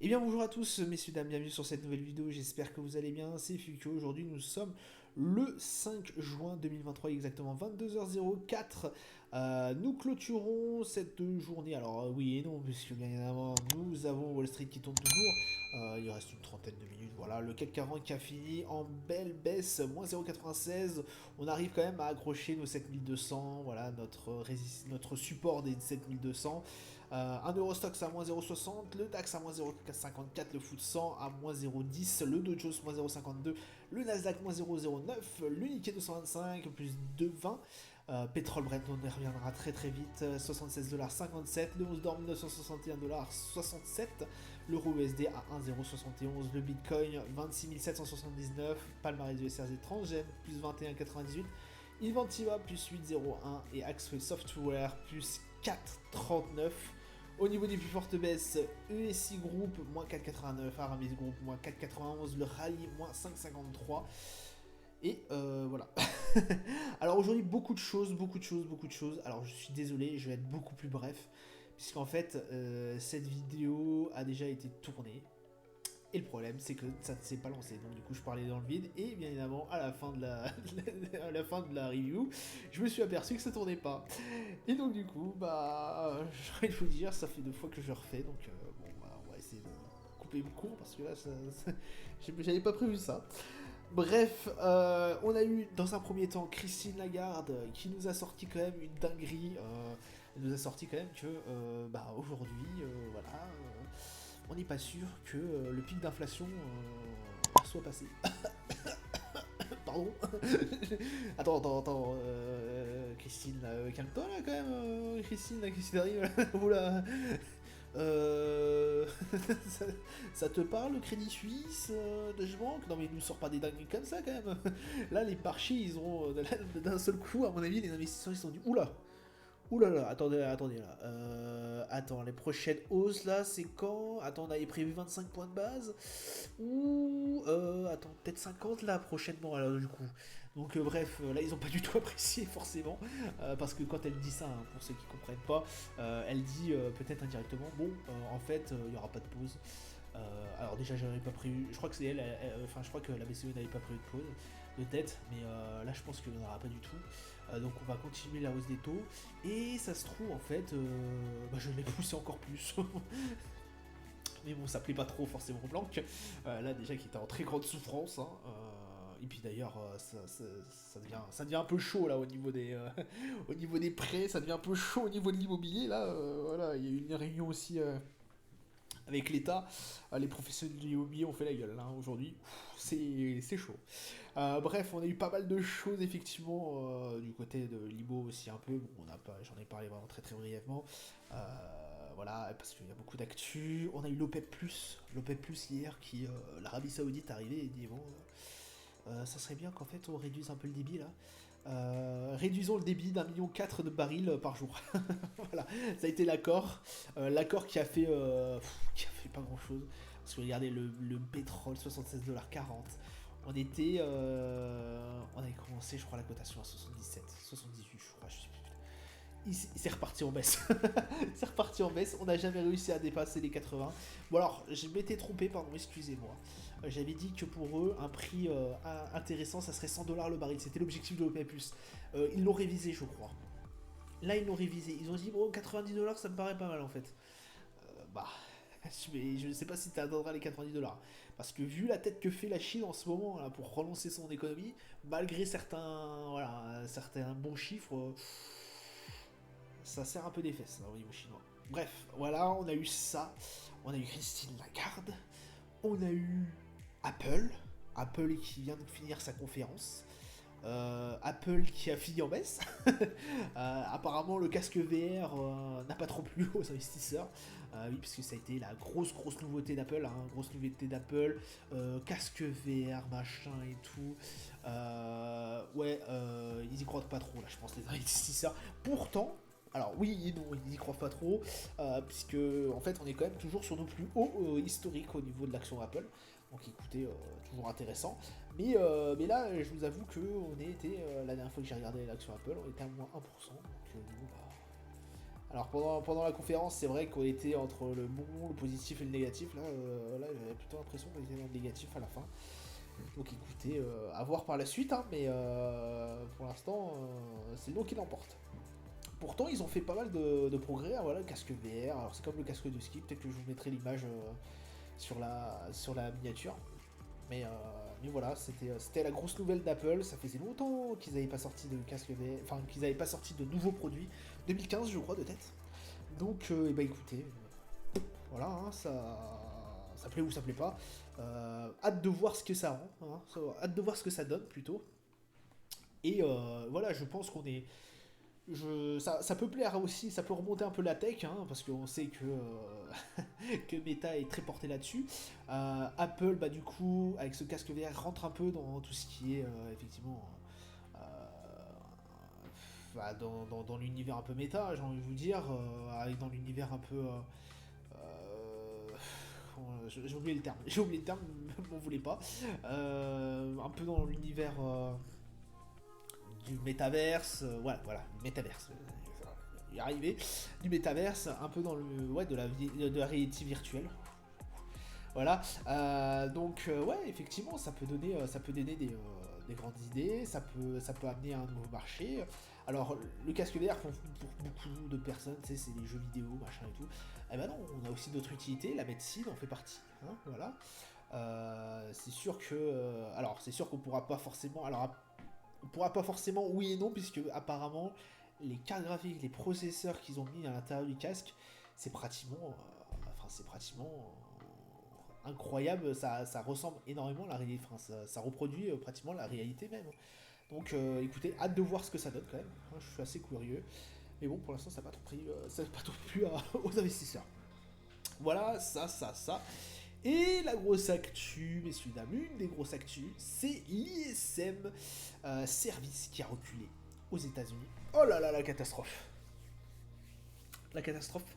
Eh bien bonjour à tous messieurs dames, bienvenue sur cette nouvelle vidéo, j'espère que vous allez bien, c'est Fukio, aujourd'hui nous sommes le 5 juin 2023, exactement 22h04. Nous clôturons cette journée, alors oui et non, puisque bien évidemment nous avons Wall Street qui tourne toujours, il reste une trentaine de minutes, voilà, le CAC 40 qui a fini en belle baisse, moins 0,96, on arrive quand même à accrocher nos 7200, voilà, notre support des 7200. Un Eurostox à moins 0,60, le DAX à moins 0,54, le FTSE 100 à moins 0,10, le Dow Jones moins 0,52, le Nasdaq moins 0,09, le Nikkei 225 plus 2,20. Pétrole Brent, on y reviendra très très vite, 76,57$, le Osdor 1961,67$, l'euro USD à 1,071$, le Bitcoin 26 779, palmarès du SRZ Transgem plus 21,98$, Inventiva plus 8,01 et Axwell Software plus 4,39. Au niveau des plus fortes baisses, ESI Group moins 4,89, Aramis Group moins 4,91, le Rallye moins 5,53. Et voilà. Alors aujourd'hui, beaucoup de choses, beaucoup de choses, beaucoup de choses. Alors je suis désolé, je vais être beaucoup plus bref, puisqu'en fait, cette vidéo a déjà été tournée. Et le problème, c'est que ça ne s'est pas lancé. Donc du coup, je parlais dans le vide. Et bien évidemment, à la fin de à la fin de la review, je me suis aperçu que ça tournait pas. Et donc du coup, bah, j'ai envie de vous dire, ça fait 2 fois que je refais. Donc bon, bah, on va essayer de couper court parce que là, j'avais pas prévu ça. Bref, on a eu dans un premier temps Christine Lagarde qui nous a sorti quand même une dinguerie. Elle nous a sorti quand même que bah, aujourd'hui, voilà, on n'est pas sûr que le pic d'inflation soit passé. Pardon. Attends, Christine, calme-toi là quand même, Christine, là, qu'est-ce qui t'arrive là? Oula. Euh... ça, ça te parle le Crédit Suisse, Deutsche Bank? Non mais il nous sort pas des dingueries comme ça quand même. Là les marchés ils ont d'un seul coup à mon avis les investisseurs ils se sont dit oula. Ouh là là, attendez là. Attends, les prochaines hausses là, c'est quand? Attends, on avait prévu 25 points de base. Ou attends, peut-être 50 là prochainement alors du coup. Donc bref, là ils ont pas du tout apprécié forcément. Parce que quand elle dit ça, hein, pour ceux qui comprennent pas, elle dit peut-être indirectement, bon, en fait, il y aura pas de pause. Alors déjà j'avais pas prévu, je crois que c'est enfin je crois que la BCE n'avait pas prévu de pause de tête, mais là je pense qu'il n'y en aura pas du tout. Donc on va continuer la hausse des taux, et ça se trouve en fait, bah, je l'ai poussé encore plus. Mais bon ça plaît pas trop forcément Blanc, là déjà qui était en très grande souffrance, hein, et puis d'ailleurs ça devient un peu chaud là au niveau au niveau des prêts, ça devient un peu chaud au niveau de l'immobilier là, voilà, il y a eu une réunion aussi avec l'État, les professionnels de l'immobilier ont fait la gueule hein, aujourd'hui, c'est chaud. Bref, on a eu pas mal de choses effectivement du côté de l'IMO aussi un peu, bon, j'en ai parlé vraiment très très brièvement, voilà, parce qu'il y a beaucoup d'actu. On a eu l'OPEP+, hier, qui, l'Arabie Saoudite est arrivée et dit bon, ça serait bien qu'en fait on réduise un peu le débit là. Réduisons le débit d'1,4 million de barils par jour. Voilà, ça a été l'accord. L'accord qui a fait pas grand chose. Parce que regardez, le pétrole, 76,40$. On avait commencé, je crois, la cotation à 77, 78, je crois, je sais plus. C'est reparti en baisse. C'est reparti en baisse. On n'a jamais réussi à dépasser les 80. Bon alors, je m'étais trompé, pardon, excusez-moi. J'avais dit que pour eux, un prix intéressant, ça serait 100$ le baril. C'était l'objectif de l'OPEP+. Ils l'ont révisé, je crois. Là, ils l'ont révisé. Ils ont dit, bon, 90$, ça me paraît pas mal en fait. Bah, je ne sais pas si tu atteindras les 90$. Parce que vu la tête que fait la Chine en ce moment là, pour relancer son économie, malgré certains bons chiffres, ça sert un peu des fesses là, au niveau chinois. Bref, voilà, on a eu ça. On a eu Christine Lagarde. On a eu Apple. Apple qui vient de finir sa conférence. Apple qui a fini en baisse. Apparemment, le casque VR n'a pas trop plu aux investisseurs. Oui, puisque ça a été la grosse nouveauté d'Apple. Hein, grosse nouveauté d'Apple. Casque VR, machin et tout. Ouais, ils y croient pas trop, là, je pense, les investisseurs. Pourtant, alors oui et non, ils y croient pas trop, puisque en fait on est quand même toujours sur nos plus hauts historiques au niveau de l'action Apple. Donc écoutez, toujours intéressant. Mais là, je vous avoue que la dernière fois que j'ai regardé l'action Apple, on était à moins 1%. Donc bon, bah, Alors pendant la conférence, c'est vrai qu'on était entre le bon, le positif et le négatif. Là j'avais plutôt l'impression qu'on était dans le négatif à la fin. Donc écoutez, à voir par la suite, hein, mais pour l'instant, c'est nous qui l'emporte. Pourtant, ils ont fait pas mal de progrès, hein, voilà, le casque VR, alors c'est comme le casque de ski, peut-être que je vous mettrai l'image sur la miniature. Mais, euh, mais voilà, c'était la grosse nouvelle d'Apple, ça faisait longtemps qu'ils n'avaient pas sorti de casque VR, enfin qu'ils n'avaient pas sorti de nouveaux produits, 2015 je crois de tête. Donc, eh ben, écoutez, voilà, hein, ça plaît ou ça plaît pas. Hâte de voir ce que ça rend, hein, hâte de voir ce que ça donne plutôt. Et voilà, je pense qu'on est. Ça peut plaire aussi, ça peut remonter un peu la tech, hein, parce qu'on sait que Meta est très porté là-dessus. Apple, bah, du coup, avec ce casque VR, rentre un peu dans tout ce qui est effectivement euh, bah, dans l'univers un peu méta, j'ai envie de vous dire, avec dans l'univers un peu. J'ai oublié le terme, m'en voulez pas. Un peu dans l'univers du métaverse, voilà, métaverse. Y arriver, du métaverse, un peu dans le, ouais, de la réalité virtuelle. Voilà, ouais, effectivement, ça peut donner des grandes idées, ça peut amener à un nouveau marché. Alors, le casque VR, pour beaucoup de personnes, tu sais, c'est les jeux vidéo, machin et tout. Eh ben non, on a aussi d'autres utilités, la médecine en fait partie, hein, voilà. C'est sûr que, alors, c'est sûr qu'on pourra pas forcément, alors, on pourra pas forcément oui et non, puisque apparemment, les cartes graphiques, les processeurs qu'ils ont mis à l'intérieur du casque, c'est pratiquement incroyable, ça ressemble énormément à la réalité, enfin, ça reproduit pratiquement la réalité même. Donc écoutez, hâte de voir ce que ça donne quand même, hein, je suis assez curieux. Mais bon, pour l'instant, ça n'a pas trop pris, ça n'a pas trop plu aux investisseurs. Voilà, ça. Et la grosse actu, messieurs dames, une des grosses actus, c'est l'ISM service qui a reculé aux États-Unis. Oh là là, la catastrophe. La catastrophe.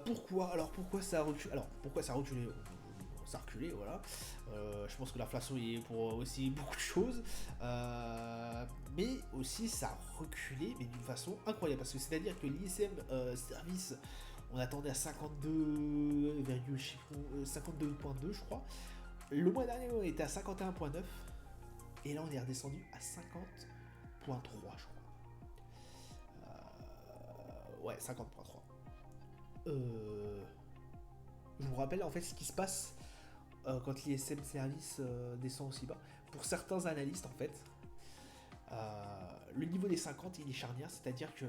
Pourquoi Alors pourquoi ça a reculé pourquoi ça a reculé Ça a reculé, voilà. Je pense que l'inflation y est pour aussi beaucoup de choses. Mais aussi ça a reculé, mais d'une façon incroyable. Parce que c'est-à-dire que l'ISM service, on attendait à 52,2 je crois. Le mois dernier on était à 51,9. Et là on est redescendu à 50,3 je crois. Ouais, 50,3. Je vous rappelle en fait ce qui se passe quand l'ISM service descend aussi bas. Pour certains analystes en fait, le niveau des 50 il est charnière, c'est-à-dire que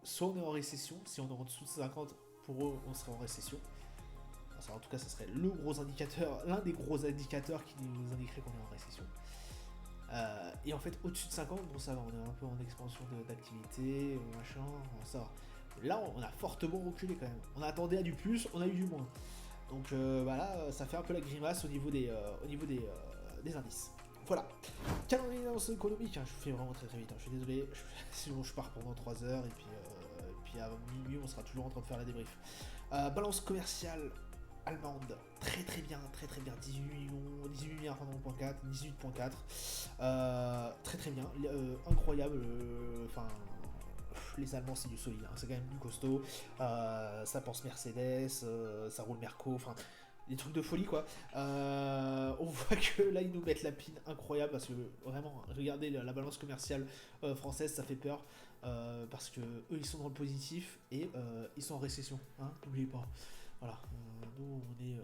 soit on est en récession, si on est en dessous de 50, pour eux on serait en récession. Enfin, en tout cas, ce serait le gros indicateur, l'un des gros indicateurs qui nous indiquerait qu'on est en récession. Et en fait, au-dessus de 50, bon ça va, on est un peu en expansion d'activité, machin, ça va. Là, on a fortement reculé quand même. On attendait à du plus, on a eu du moins. Donc là, ça fait un peu la grimace au niveau des indices. Voilà. Calendrier d'annonce économique, hein, je fais vraiment très très vite, hein, je suis désolé, sinon je pars pendant 3 heures et puis à minuit on sera toujours en train de faire la débrief. Balance commerciale allemande, très très bien, 18 millions, 18 milliards, pardon, 18,4, très très bien, incroyable, enfin, les Allemands c'est du solide, hein, c'est quand même du costaud, ça pense Mercedes, ça roule Merco, enfin, des trucs de folie quoi. On voit que là ils nous mettent la pine incroyable parce que vraiment, regardez la balance commerciale française, ça fait peur parce que eux ils sont dans le positif et ils sont en récession, hein, n'oubliez pas. Voilà, nous on est.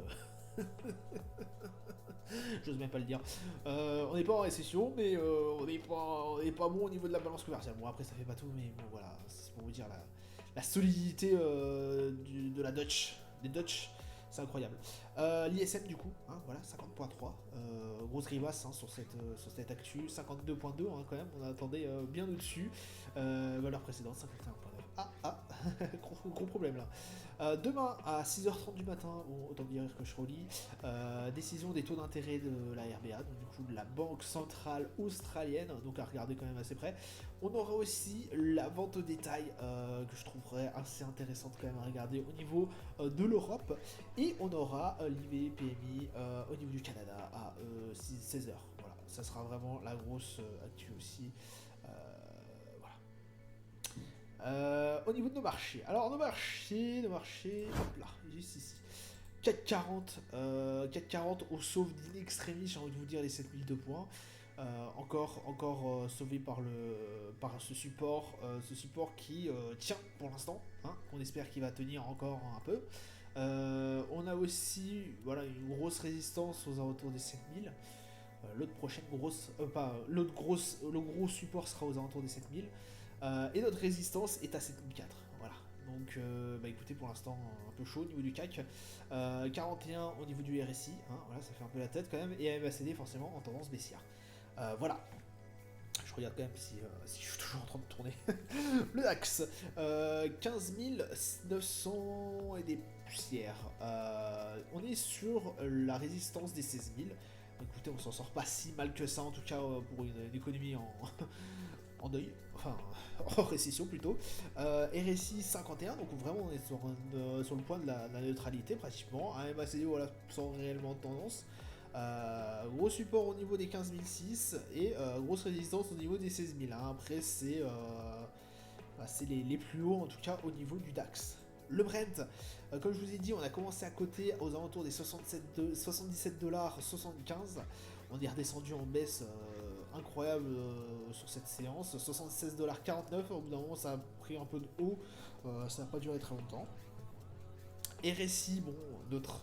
J'ose même pas le dire. On n'est pas en récession, mais on n'est pas bon au niveau de la balance commerciale. Bon, après, ça fait pas tout, mais bon, voilà, c'est pour vous dire la solidité de la Dutch, des Dutch. C'est incroyable. L'ISM du coup, hein, voilà, 50,3. Grosse grimace hein, sur cette actu. 52,2 hein, quand même, on attendait bien au-dessus. Valeur précédente, 51,9. Gros problème là. Demain à 6h30 du matin, bon, autant dire que je relis, décision des taux d'intérêt de la RBA, donc du coup de la Banque Centrale Australienne, donc à regarder quand même assez près. On aura aussi la vente au détail que je trouverais assez intéressante quand même à regarder au niveau de l'Europe. Et on aura l'IV PMI au niveau du Canada à 16h. Voilà, ça sera vraiment la grosse actu aussi. Voilà. Au niveau de nos marchés. Alors, nos marchés, hop là, juste ici. CAC 40, CAC 40 au sauve d'in extremis, j'ai envie de vous dire les 7002 points. Encore sauvé par ce support qui tient pour l'instant, hein, on espère qu'il va tenir encore un peu. On a aussi voilà, une grosse résistance aux alentours des 7000. L'autre prochaine grosse, le gros support sera aux alentours des 7000. Et notre résistance est à 7004. Voilà. Donc, bah écoutez, pour l'instant, un peu chaud au niveau du CAC. 41 au niveau du RSI. Hein, voilà, ça fait un peu la tête quand même. Et MACD, forcément, en tendance baissière. Voilà. Je regarde quand même si je suis toujours en train de tourner. Le DAX, 15 900 et des poussières. On est sur la résistance des 16 000. Écoutez, on s'en sort pas si mal que ça, en tout cas pour une économie en deuil, enfin en récession plutôt. RSI 51, donc vraiment on est sur le point de la neutralité pratiquement. Un MACD voilà, sans réellement de tendance. Gros support au niveau des 15 006 et grosse résistance au niveau des 16 000. Hein. Après, c'est les plus hauts en tout cas au niveau du DAX. Le Brent, comme je vous ai dit, on a commencé à coter aux alentours des 77 dollars 75. On est redescendu en baisse incroyable sur cette séance. 76 dollars 49. Au bout d'un moment, ça a pris un peu de haut. Ça n'a pas duré très longtemps. RSI, bon, neutre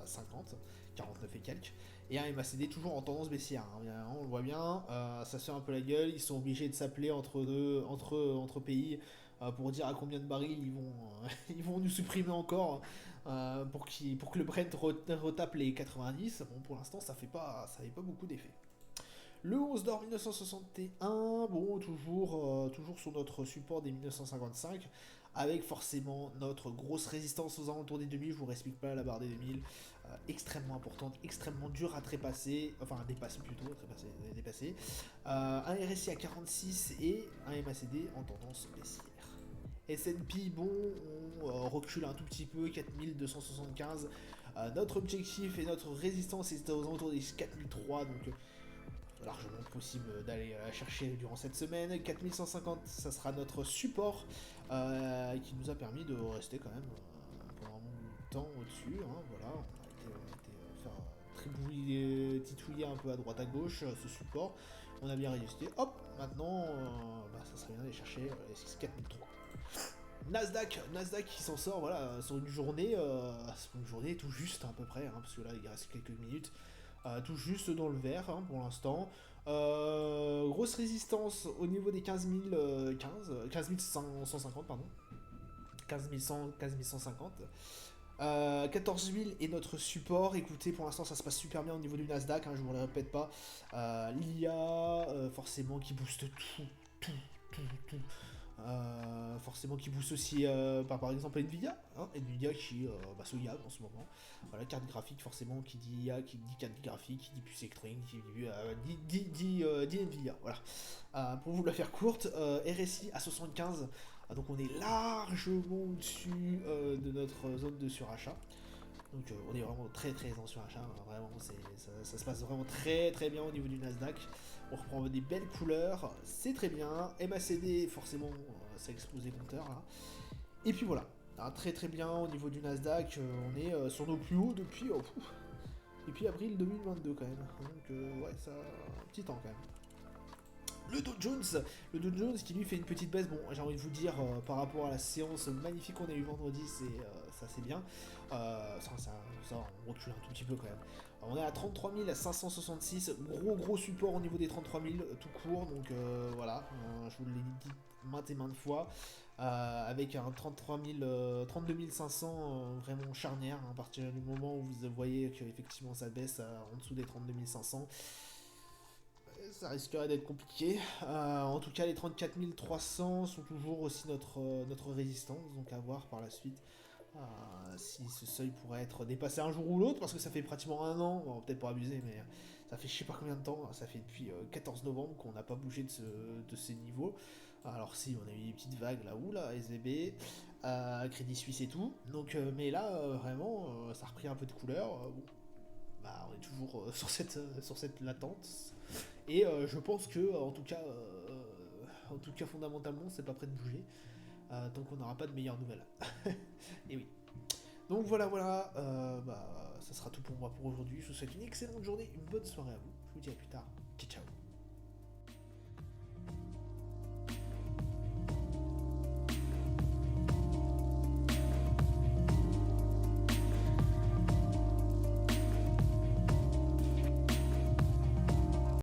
50, 49 et quelques, et un MACD toujours en tendance baissière, hein. On le voit bien, ça se fait un peu la gueule, ils sont obligés de s'appeler entre pays pour dire à combien de barils ils vont nous supprimer encore pour que le Brent retape les 90. Bon, pour l'instant, ça fait pas beaucoup d'effet. Le 11 d'or 1961, bon, toujours sur notre support des 1955, avec forcément notre grosse résistance aux alentours des 2000, je vous explique pas la barre des 2000, extrêmement importante, extrêmement dure à trépasser, enfin à dépasser plutôt, dépasser. Un RSI à 46 et un MACD en tendance baissière. S&P, bon, on recule un tout petit peu, 4275. Notre objectif et notre résistance est aux alentours des 4003, donc largement possible d'aller la chercher durant cette semaine. 4150, ça sera notre support qui nous a permis de rester quand même pendant un bon bout de temps au-dessus. Hein, voilà, on a été faire titouiller un peu à droite à gauche ce support. On a bien résisté. Hop, maintenant, ça serait bien d'aller chercher les 4003. Nasdaq qui s'en sort voilà, sur une journée tout juste à peu près, hein, parce que là il reste quelques minutes. Tout juste dans le vert hein, pour l'instant. Grosse résistance au niveau des 15 150, pardon. 15 150. 14 000 est notre support. Écoutez, pour l'instant, ça se passe super bien au niveau du Nasdaq, hein, je vous le répète pas. L'IA, forcément, qui booste tout. Forcément qui booste aussi par exemple Nvidia, hein, Nvidia qui se gave en ce moment. Voilà, carte graphique forcément qui dit IA, qui dit carte graphique, qui dit puce électronique, qui dit Nvidia. Voilà. Pour vous la faire courte, RSI à 75, donc on est largement au-dessus de notre zone de surachat. Donc on est vraiment très en surachat, hein, vraiment ça se passe vraiment très bien au niveau du Nasdaq. On reprend des belles couleurs, c'est très bien. MACD forcément ça a explosé compteur là. Et puis voilà, très bien au niveau du Nasdaq, on est sur nos plus hauts depuis avril 2022 quand même. Donc ouais, ça un petit temps quand même. Le Dow Jones qui lui fait une petite baisse, bon j'ai envie de vous dire par rapport à la séance magnifique qu'on a eu vendredi, c'est bien, ça on recule un tout petit peu quand même. On est à 33 566, gros support au niveau des 33 000 tout court, donc voilà, je vous l'ai dit maintes et maintes fois, avec un 32 500 vraiment charnière, hein, à partir du moment où vous voyez qu'effectivement ça baisse en dessous des 32 500, ça risquerait d'être compliqué. En tout cas, les 34 300 sont toujours aussi notre résistance, donc à voir par la suite si ce seuil pourrait être dépassé un jour ou l'autre, parce que ça fait pratiquement un an, bon, peut-être pas abuser, mais ça fait je sais pas combien de temps, ça fait depuis 14 novembre qu'on n'a pas bougé de ces niveaux. Alors si, on a eu des petites vagues là où, là, SVB, Crédit Suisse et tout, donc, mais là, vraiment, ça a repris un peu de couleur, bon. On est toujours sur cette latence. Et je pense que, en tout cas fondamentalement, c'est pas prêt de bouger. tant qu'on n'aura pas de meilleures nouvelles. Et oui. Donc voilà, ça sera tout pour moi pour aujourd'hui. Je vous souhaite une excellente journée, une bonne soirée à vous. Je vous dis à plus tard. Ciao, ciao.